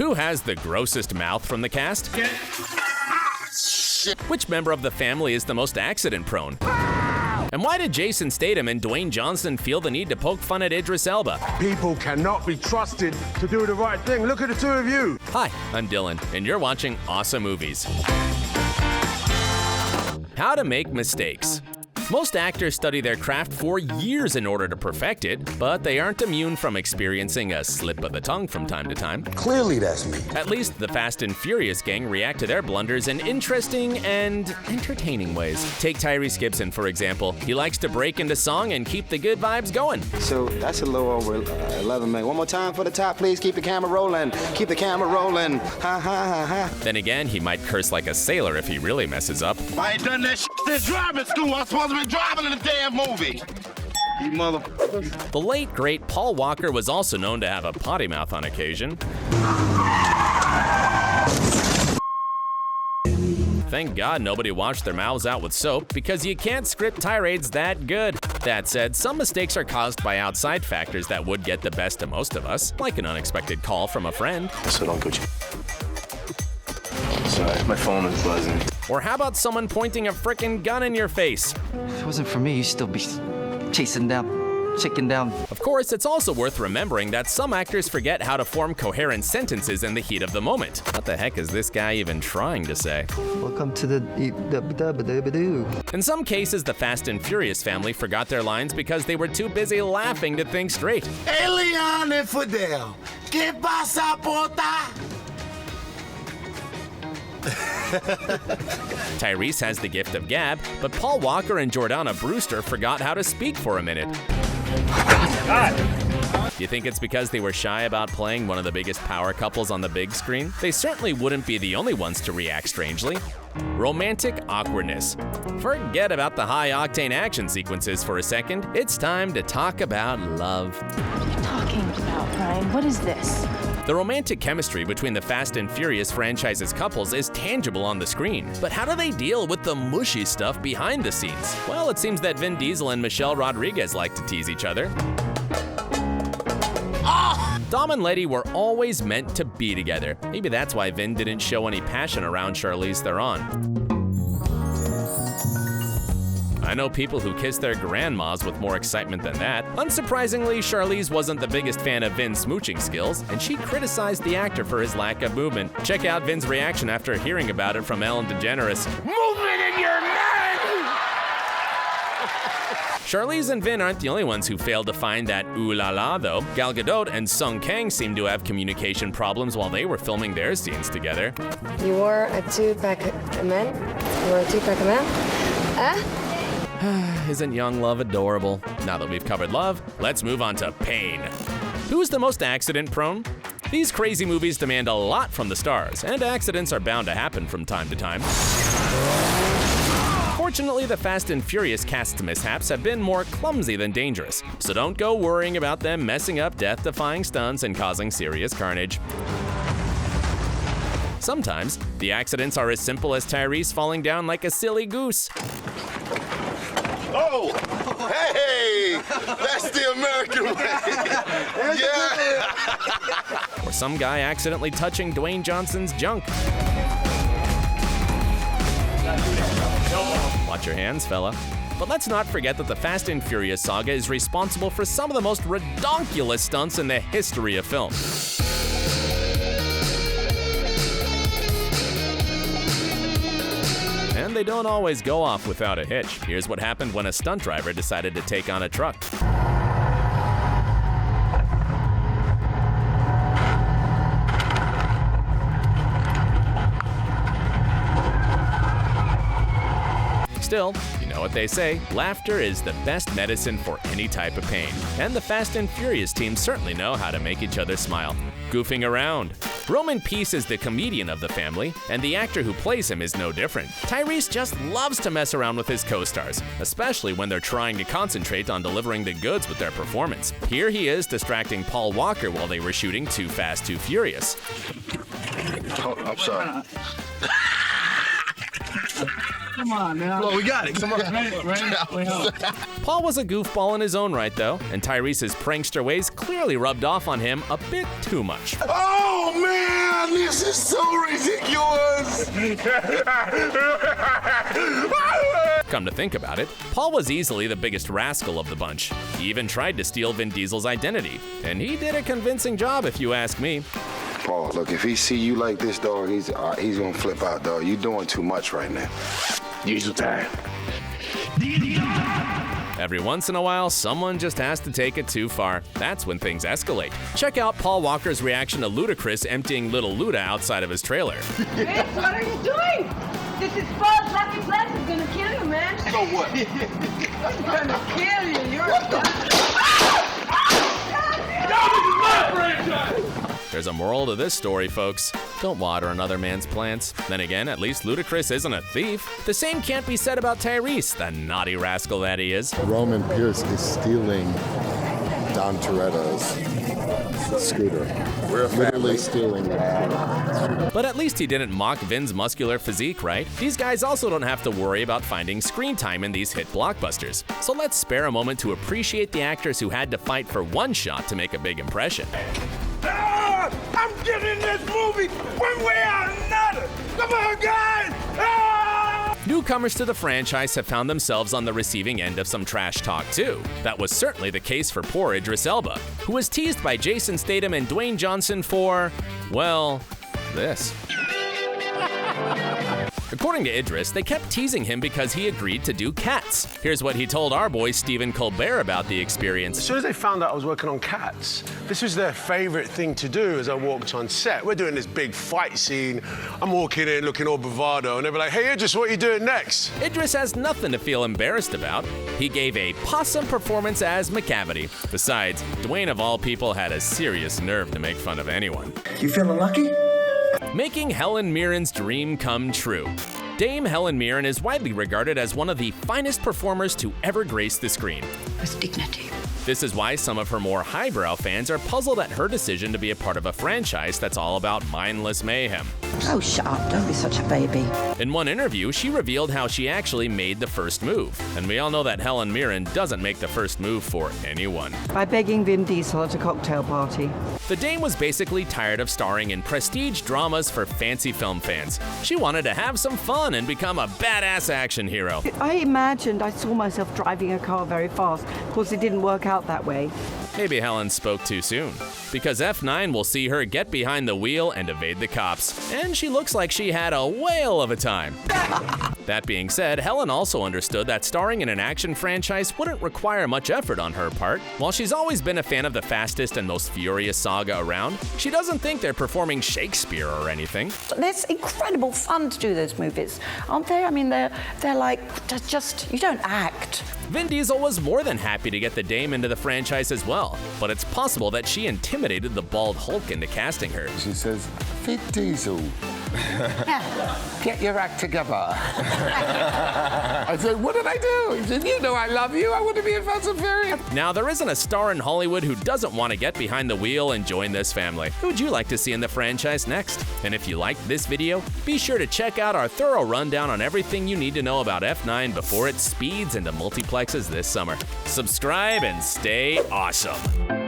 Who has the grossest mouth from the cast? Which member of the family is the most accident-prone? And why did Jason Statham and Dwayne Johnson feel the need to poke fun at Idris Elba? People cannot be trusted to do the right thing. Look at the two of you. Hi, I'm Dylan, and you're watching OSSA Movies. How to make mistakes. Most actors study their craft for years in order to perfect it, but they aren't immune from experiencing a slip of the tongue from time to time. Clearly that's me. At least the Fast and Furious gang react to their blunders in interesting and entertaining ways. Take Tyrese Gibson, for example. He likes to break into song and keep the good vibes going. So that's a little over 11 minutes. One more time for the top, please. Keep the camera rolling. Keep the camera rolling. Ha, ha, ha, ha. Then again, he might curse like a sailor if he really messes up. I ain't done that shit since driving school. I'm supposed to be driving in the damn movie. You motherfuckers. The late, great Paul Walker was also known to have a potty mouth on occasion. Thank God nobody washed their mouths out with soap, because you can't script tirades that good. That said, some mistakes are caused by outside factors that would get the best of most of us, like an unexpected call from a friend. So don't go. Sorry, my phone is buzzing. Or how about someone pointing a frickin' gun in your face? If it wasn't for me, you'd still be chasing down, chicken down. Of course, it's also worth remembering that some actors forget how to form coherent sentences in the heat of the moment. What the heck is this guy even trying to say? Welcome to the In some cases, the Fast and Furious family forgot their lines because they were too busy laughing to think straight. Elian and Fidel. ¿Qué pasa, pota? Tyrese has the gift of gab, but Paul Walker and Jordana Brewster forgot how to speak for a minute. You think it's because they were shy about playing one of the biggest power couples on the big screen? They certainly wouldn't be the only ones to react strangely. Romantic awkwardness. Forget about the high-octane action sequences for a second. It's time to talk about love. What are you talking about, Brian? What is this? The romantic chemistry between the Fast and Furious franchise's couples is tangible on the screen. But how do they deal with the mushy stuff behind the scenes? Well, it seems that Vin Diesel and Michelle Rodriguez like to tease each other. Dom and Letty were always meant to be together. Maybe that's why Vin didn't show any passion around Charlize Theron. I know people who kiss their grandmas with more excitement than that. Unsurprisingly, Charlize wasn't the biggest fan of Vin's smooching skills, and she criticized the actor for his lack of movement. Check out Vin's reaction after hearing about it from Ellen DeGeneres. Movement in your neck! Charlize and Vin aren't the only ones who failed to find that ooh la la, though. Gal Gadot and Sung Kang seemed to have communication problems while they were filming their scenes together. You wore a two-pack of men? You wore a two-pack of men? Isn't young love adorable? Now that we've covered love, let's move on to pain. Who's the most accident-prone? These crazy movies demand a lot from the stars, and accidents are bound to happen from time to time. Fortunately, the Fast and Furious cast's mishaps have been more clumsy than dangerous, so don't go worrying about them messing up death-defying stunts and causing serious carnage. Sometimes, the accidents are as simple as Tyrese falling down like a silly goose. Oh, hey, that's the American way. Yeah. Or some guy accidentally touching Dwayne Johnson's junk. Watch your hands, fella. But let's not forget that the Fast and Furious saga is responsible for some of the most redonkulous stunts in the history of film. And they don't always go off without a hitch. Here's what happened when a stunt driver decided to take on a truck. Still, you know what they say, laughter is the best medicine for any type of pain. And the Fast and Furious team certainly know how to make each other smile. Goofing around. Roman Peace is the comedian of the family, and the actor who plays him is no different. Tyrese just loves to mess around with his co-stars, especially when they're trying to concentrate on delivering the goods with their performance. Here he is distracting Paul Walker while they were shooting Too Fast, Too Furious. Oh, I'm sorry. Come on, man. Well, we got it. Come on. Paul was a goofball in his own right, though, and Tyrese's prankster ways clearly rubbed off on him a bit too much. Oh, man! Come to think about it, Paul was easily the biggest rascal of the bunch. He even tried to steal Vin Diesel's identity, and he did a convincing job if you ask me. Paul, look, if he see you like this, dog, he's gonna flip out, dog. You doing too much right now. Diesel time. Every once in a while, someone just has to take it too far. That's when things escalate. Check out Paul Walker's reaction to Ludacris emptying Little Luda outside of his trailer. Vince, what are you doing? This is Paul's lucky place. It's gonna kill you, man. So what? It's gonna kill you. You're There's a moral to this story, folks. Don't water another man's plants. Then again, at least Ludacris isn't a thief. The same can't be said about Tyrese, the naughty rascal that he is. Roman Pierce is stealing Don Toretto's scooter. We're literally stealing it. But at least he didn't mock Vin's muscular physique, right? These guys also don't have to worry about finding screen time in these hit blockbusters. So let's spare a moment to appreciate the actors who had to fight for one shot to make a big impression. I'm getting this movie one way or another. Come on, guys. Newcomers to the franchise have found themselves on the receiving end of some trash talk too. That was certainly the case for poor Idris Elba, who was teased by Jason Statham and Dwayne Johnson for, well, this. According to Idris, they kept teasing him because he agreed to do Cats. Here's what he told our boy Stephen Colbert about the experience. As soon as they found out I was working on Cats, this was their favorite thing to do as I walked on set. We're doing this big fight scene. I'm walking in looking all bravado, and they were like, hey, Idris, what are you doing next? Idris has nothing to feel embarrassed about. He gave a possum performance as McCavity. Besides, Dwayne of all people had a serious nerve to make fun of anyone. You feeling lucky? Making Helen Mirren's dream come true. Dame Helen Mirren is widely regarded as one of the finest performers to ever grace the screen. With dignity. This is why some of her more highbrow fans are puzzled at her decision to be a part of a franchise that's all about mindless mayhem. Oh, shut up. Don't be such a baby. In one interview, she revealed how she actually made the first move. And we all know that Helen Mirren doesn't make the first move for anyone. By begging Vin Diesel at a cocktail party. The dame was basically tired of starring in prestige dramas for fancy film fans. She wanted to have some fun and become a badass action hero. I imagined I saw myself driving a car very fast. Of course, it didn't work out that way. Maybe Helen spoke too soon, because F9 will see her get behind the wheel and evade the cops, and she looks like she had a whale of a time. That being said, Helen also understood that starring in an action franchise wouldn't require much effort on her part. While she's always been a fan of the fastest and most furious saga around, she doesn't think they're performing Shakespeare or anything. It's incredible fun to do those movies, aren't they? I mean, they're like, just, you don't act. Vin Diesel was more than happy to get the dame into the franchise as well, but it's possible that she intimidated the bald Hulk into casting her. She says, Vin Diesel. Get your act together. I said, what did I do? He said, you know I love you. I want to be in Fast and Furious. Now, there isn't a star in Hollywood who doesn't want to get behind the wheel and join this family. Who would you like to see in the franchise next? And if you liked this video, be sure to check out our thorough rundown on everything you need to know about F9 before it speeds into multiplexes this summer. Subscribe and stay awesome.